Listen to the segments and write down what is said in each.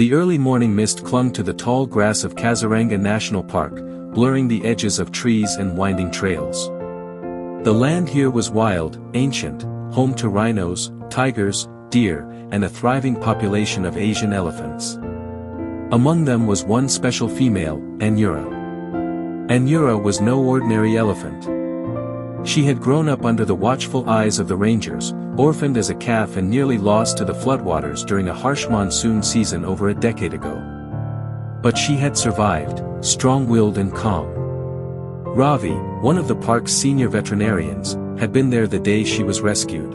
The early morning mist clung to the tall grass of Kazaranga National Park, blurring the edges of trees and winding trails. The land here was wild, ancient, home to rhinos, tigers, deer, and a thriving population of Asian elephants. Among them was one special female, Anura. Anura was no ordinary elephant. She had grown up under the watchful eyes of the rangers, orphaned as a calf and nearly lost to the floodwaters during a harsh monsoon season over a decade ago. But she had survived, strong-willed and calm. Ravi, one of the park's senior veterinarians, had been there the day she was rescued.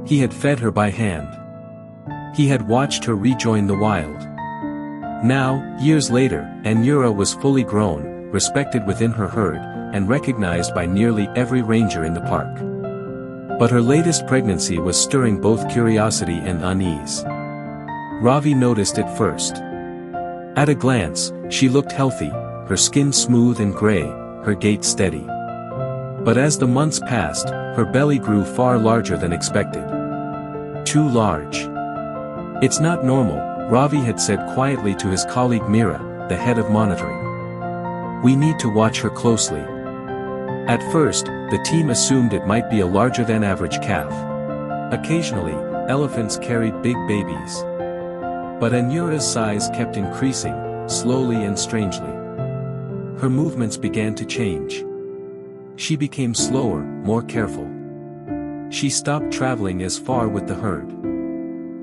He had fed her by hand. He had watched her rejoin the wild. Now, years later, Anura was fully grown, respected within her herd, and recognized by nearly every ranger in the park. But her latest pregnancy was stirring both curiosity and unease. Ravi noticed it first. At a glance, she looked healthy, her skin smooth and gray, her gait steady. But as the months passed, her belly grew far larger than expected. Too large. "It's not normal," Ravi had said quietly to his colleague Mira, the head of monitoring. "We need to watch her closely." At first, the team assumed it might be a larger-than-average calf. Occasionally, elephants carried big babies. But Anura's size kept increasing, slowly and strangely. Her movements began to change. She became slower, more careful. She stopped traveling as far with the herd.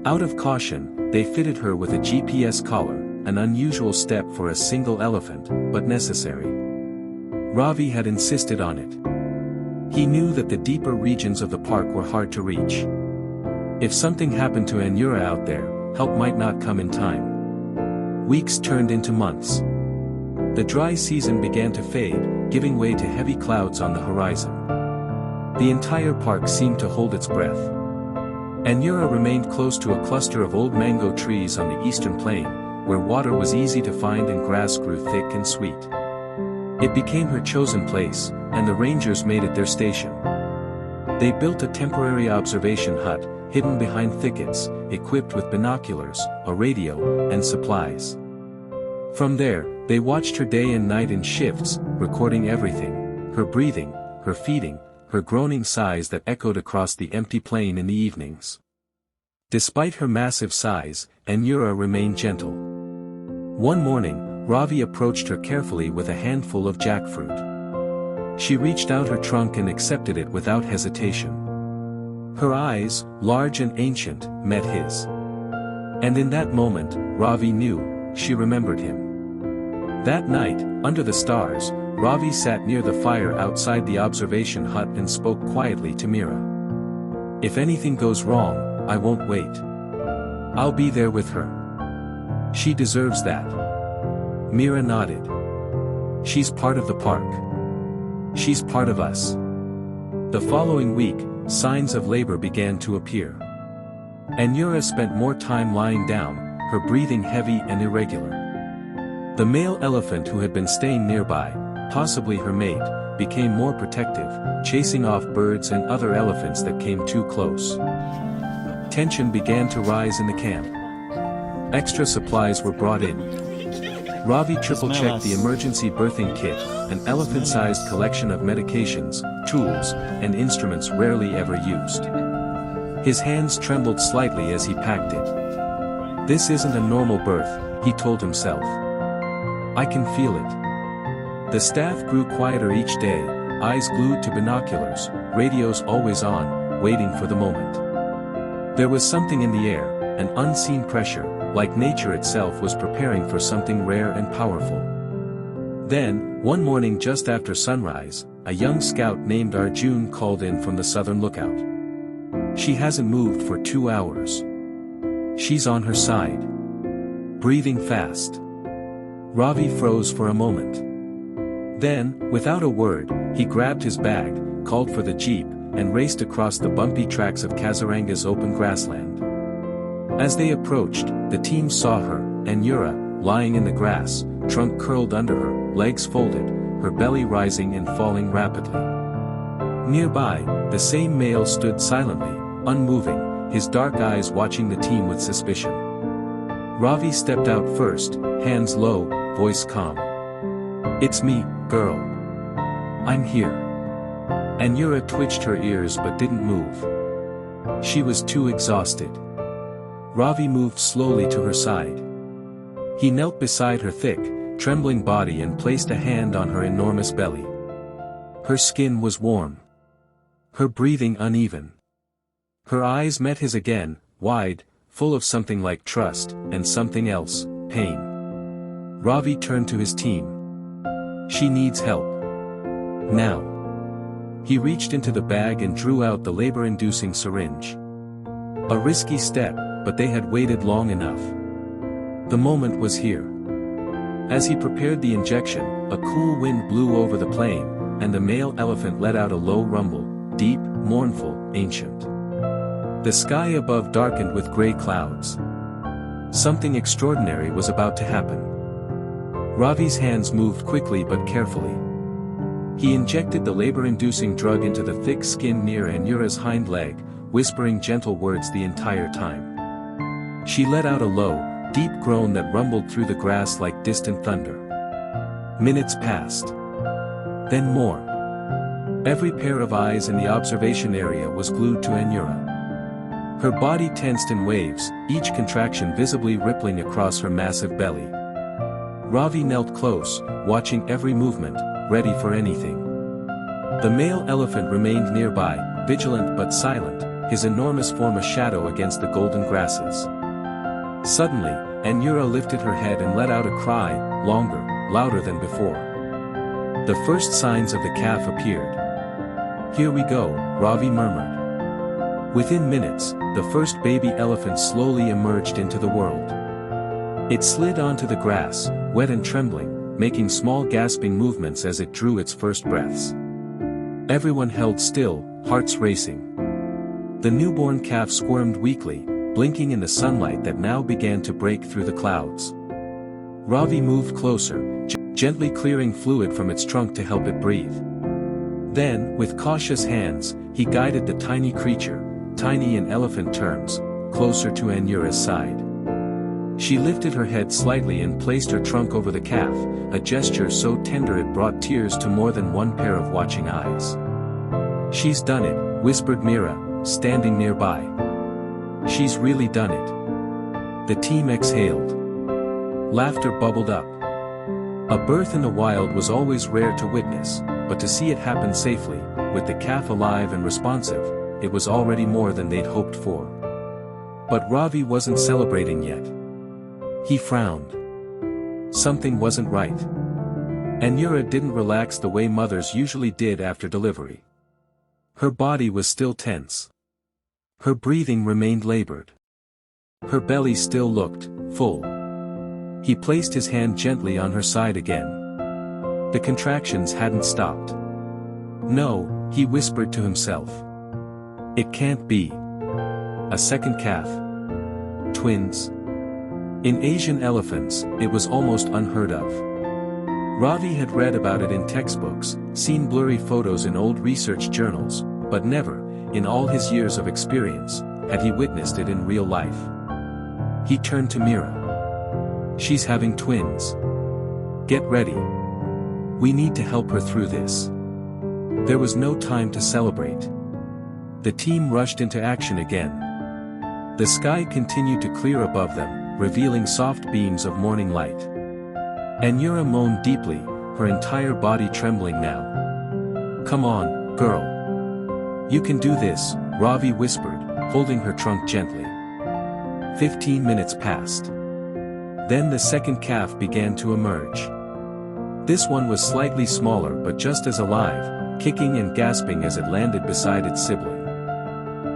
Out of caution, they fitted her with a GPS collar, an unusual step for a single elephant, but necessary. Ravi had insisted on it. He knew that the deeper regions of the park were hard to reach. If something happened to Anura out there, help might not come in time. Weeks turned into months. The dry season began to fade, giving way to heavy clouds on the horizon. The entire park seemed to hold its breath. Anura remained close to a cluster of old mango trees on the eastern plain, where water was easy to find and grass grew thick and sweet. It became her chosen place, and the rangers made it their station. They built a temporary observation hut, hidden behind thickets, equipped with binoculars, a radio, and supplies. From there, they watched her day and night in shifts, recording everything: her breathing, her feeding, her groaning sighs that echoed across the empty plain in the evenings. Despite her massive size, Anura remained gentle. One morning, Ravi approached her carefully with a handful of jackfruit. She reached out her trunk and accepted it without hesitation. Her eyes, large and ancient, met his. And in that moment, Ravi knew, she remembered him. That night, under the stars, Ravi sat near the fire outside the observation hut and spoke quietly to Mira. "If anything goes wrong, I won't wait. I'll be there with her. She deserves that." Mira nodded. "She's part of the park. She's part of us." The following week, signs of labor began to appear. Anura spent more time lying down, her breathing heavy and irregular. The male elephant who had been staying nearby, possibly her mate, became more protective, chasing off birds and other elephants that came too close. Tension began to rise in the camp. Extra supplies were brought in. Ravi triple-checked the emergency birthing kit, an elephant-sized collection of medications, tools, and instruments rarely ever used. His hands trembled slightly as he packed it. "This isn't a normal birth," he told himself. "I can feel it." The staff grew quieter each day, eyes glued to binoculars, radios always on, waiting for the moment. There was something in the air, an unseen pressure, like nature itself was preparing for something rare and powerful. Then, one morning just after sunrise, a young scout named Arjun called in from the southern lookout. "She hasn't moved for 2 hours. She's on her side. Breathing fast." Ravi froze for a moment. Then, without a word, he grabbed his bag, called for the jeep, and raced across the bumpy tracks of Kazaranga's open grassland. As they approached, the team saw her, Anura, lying in the grass, trunk curled under her, legs folded, her belly rising and falling rapidly. Nearby, the same male stood silently, unmoving, his dark eyes watching the team with suspicion. Ravi stepped out first, hands low, voice calm. "It's me, girl. I'm here." Anura twitched her ears but didn't move. She was too exhausted. Ravi moved slowly to her side. He knelt beside her thick, trembling body and placed a hand on her enormous belly. Her skin was warm. Her breathing uneven. Her eyes met his again, wide, full of something like trust, and something else, pain. Ravi turned to his team. "She needs help. Now." He reached into the bag and drew out the labor-inducing syringe. A risky step, but they had waited long enough. The moment was here. As he prepared the injection, a cool wind blew over the plain, and the male elephant let out a low rumble, deep, mournful, ancient. The sky above darkened with gray clouds. Something extraordinary was about to happen. Ravi's hands moved quickly but carefully. He injected the labor-inducing drug into the thick skin near Anura's hind leg, whispering gentle words the entire time. She let out a low, deep groan that rumbled through the grass like distant thunder. Minutes passed. Then more. Every pair of eyes in the observation area was glued to Anura. Her body tensed in waves, each contraction visibly rippling across her massive belly. Ravi knelt close, watching every movement, ready for anything. The male elephant remained nearby, vigilant but silent, his enormous form a shadow against the golden grasses. Suddenly, Anura lifted her head and let out a cry, longer, louder than before. The first signs of the calf appeared. "Here we go," Ravi murmured. Within minutes, the first baby elephant slowly emerged into the world. It slid onto the grass, wet and trembling, making small gasping movements as it drew its first breaths. Everyone held still, hearts racing. The newborn calf squirmed weakly, blinking in the sunlight that now began to break through the clouds. Ravi moved closer, gently clearing fluid from its trunk to help it breathe. Then, with cautious hands, he guided the tiny creature, tiny in elephant terms, closer to Anura's side. She lifted her head slightly and placed her trunk over the calf, a gesture so tender it brought tears to more than one pair of watching eyes. "She's done it," whispered Mira, standing nearby. "She's really done it." The team exhaled. Laughter bubbled up. A birth in the wild was always rare to witness, but to see it happen safely, with the calf alive and responsive, it was already more than they'd hoped for. But Ravi wasn't celebrating yet. He frowned. Something wasn't right. Anura didn't relax the way mothers usually did after delivery. Her body was still tense. Her breathing remained labored. Her belly still looked full. He placed his hand gently on her side again. The contractions hadn't stopped. "No," he whispered to himself. "It can't be. A second calf. Twins." In Asian elephants, it was almost unheard of. Ravi had read about it in textbooks, seen blurry photos in old research journals, but never, in all his years of experience, had he witnessed it in real life. He turned to Mira. "She's having twins. Get ready. We need to help her through this." There was no time to celebrate. The team rushed into action again. The sky continued to clear above them, revealing soft beams of morning light. Anura moaned deeply, her entire body trembling now. "Come on, girl. You can do this," Ravi whispered, holding her trunk gently. 15 minutes passed. Then the second calf began to emerge. This one was slightly smaller but just as alive, kicking and gasping as it landed beside its sibling.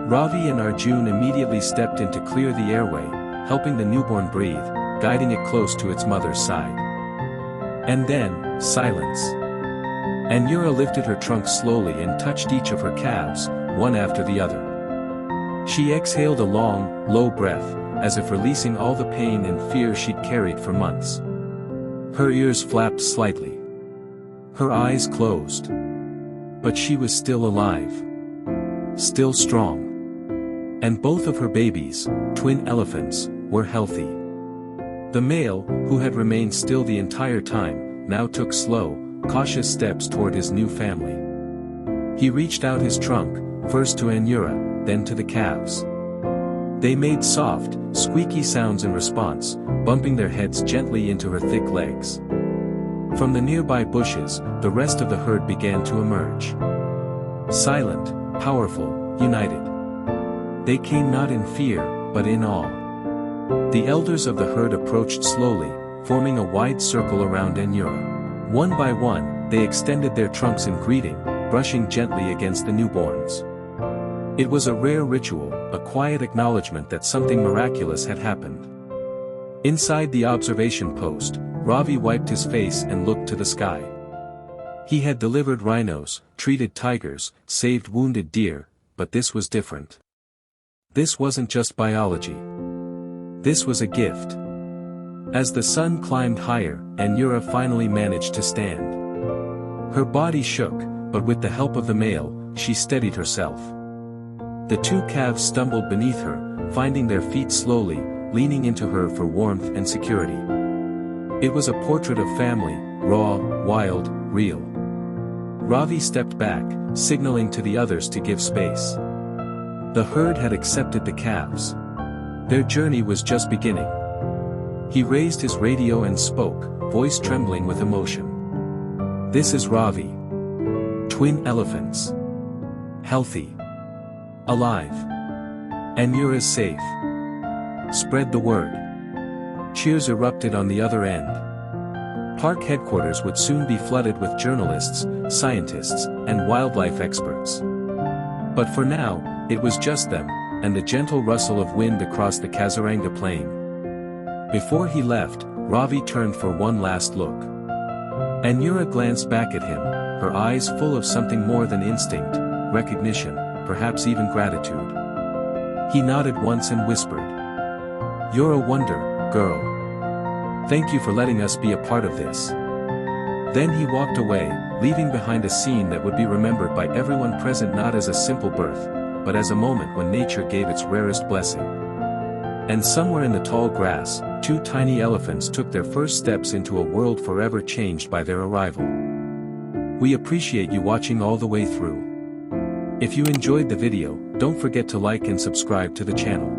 Ravi and Arjun immediately stepped in to clear the airway, helping the newborn breathe, guiding it close to its mother's side. And then, silence. Anura lifted her trunk slowly and touched each of her calves, one after the other. She exhaled a long, low breath, as if releasing all the pain and fear she'd carried for months. Her ears flapped slightly. Her eyes closed. But she was still alive. Still strong. And both of her babies, twin elephants, were healthy. The male, who had remained still the entire time, now took slow, cautious steps toward his new family. He reached out his trunk, first to Anura, then to the calves. They made soft, squeaky sounds in response, bumping their heads gently into her thick legs. From the nearby bushes, the rest of the herd began to emerge. Silent, powerful, united. They came not in fear, but in awe. The elders of the herd approached slowly, forming a wide circle around Anura. One by one, they extended their trunks in greeting, brushing gently against the newborns. It was a rare ritual, a quiet acknowledgement that something miraculous had happened. Inside the observation post, Ravi wiped his face and looked to the sky. He had delivered rhinos, treated tigers, saved wounded deer, but this was different. This wasn't just biology. This was a gift. As the sun climbed higher, Anura finally managed to stand. Her body shook, but with the help of the male, she steadied herself. The two calves stumbled beneath her, finding their feet slowly, leaning into her for warmth and security. It was a portrait of family, raw, wild, real. Ravi stepped back, signaling to the others to give space. The herd had accepted the calves. Their journey was just beginning. He raised his radio and spoke, voice trembling with emotion. This is Ravi. Twin elephants. Healthy. Alive. Anura's safe. Spread the word. Cheers erupted on the other end. Park headquarters would soon be flooded with journalists, scientists, and wildlife experts. But for now, it was just them, and the gentle rustle of wind across the Kaziranga plain. Before he left, Ravi turned for one last look. Anura glanced back at him, her eyes full of something more than instinct, recognition, perhaps even gratitude. He nodded once and whispered, "You're a wonder, girl. Thank you for letting us be a part of this." Then he walked away, leaving behind a scene that would be remembered by everyone present not as a simple birth, but as a moment when nature gave its rarest blessing. And somewhere in the tall grass, two tiny elephants took their first steps into a world forever changed by their arrival. We appreciate you watching all the way through. If you enjoyed the video, don't forget to like and subscribe to the channel.